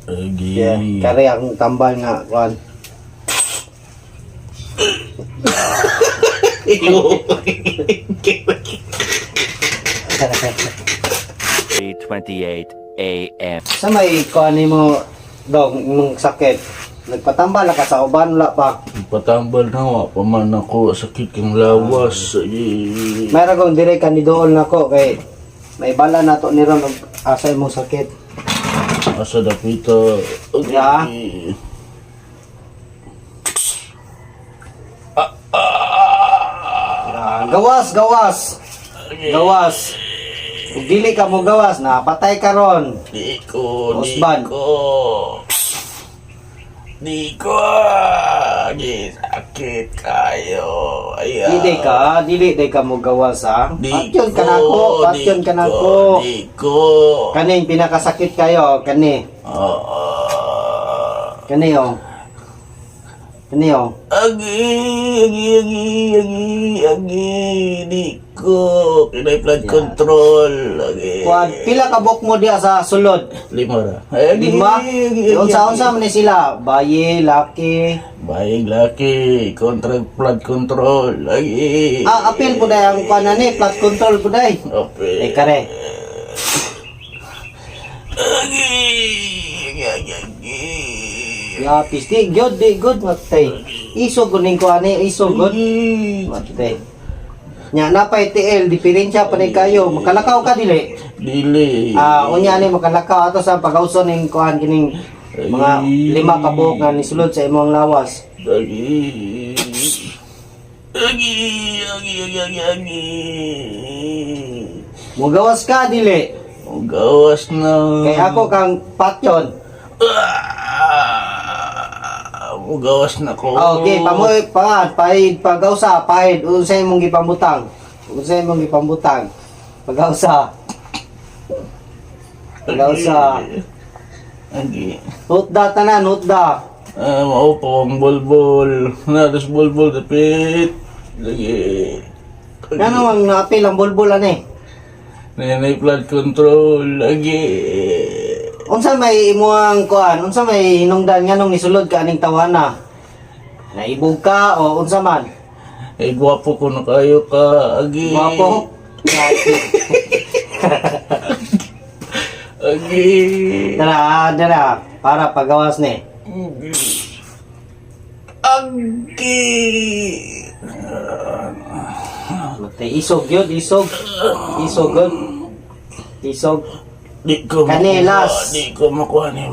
Yeah, kare ang tambal nga kuan. 3:28 a.m. Sa may kuan mo dong mong sakit. Nagpatambal ka sa uban wala pa. Patambal na wa pa man ako sakit kang lawas. Mayra kong dire kandidool nako kay may bala nato ni ron asay mo sakit. Asa dapita. Ya. Gawas, gawas. Gawas. Kung dili ka mo gawas na patay ka ron. Di ko. Sakit kayo. Ayan. Dili ka mo gawas ha. Patyon ka nako. Di ko. Kaning pinakasakit kayo, kani. Kani oh. Di ko. Kinay blood control. Kuan, pila ka bok mo diya sa sulod? 5 ra. 5? Unsa man ni sila? Bayi, laki. Bayang laki, contract blood control. Lagi. Apil po dahil ang kuan ni, blood control po dahil. Okay. Kare. Ya, pisti, good, matay. Iso guning kuan ni, iso good. Matay. Nya napay TL, diferensya pa ni kayo. Makalakaw ka dili. Dili. Unya ni makalakaw ato sa pagauson ning kuan kining mga 5 ka buok nga nisulod sa imong lawas. Lagi. Mugawas ka dili. Gawas na. Kay ako kang patyon. Gawas na ko. Okay, pamoy pahid pagausa, pahid unsay imong gipambutang. Pagausa. Lagi. Hutda tanan, hutda. Mao po ang bulbul. Nadas bulbul dapit. Lagi. Ngano ang naapil ang bulbul ani? Nanay blood control. Lagi. Unsa may imuang kuan? Unsa may hinungdan nganong nisulod ka aning tawana? Naibog ka o unsa man? Ay, gwapo ko na kayo ka. Agi. Guwapo. Agi. Dara, para pagawas ni. Agi. Matay isog yun, isog. Isog. Di ko Kanelas. Di ko makuha ni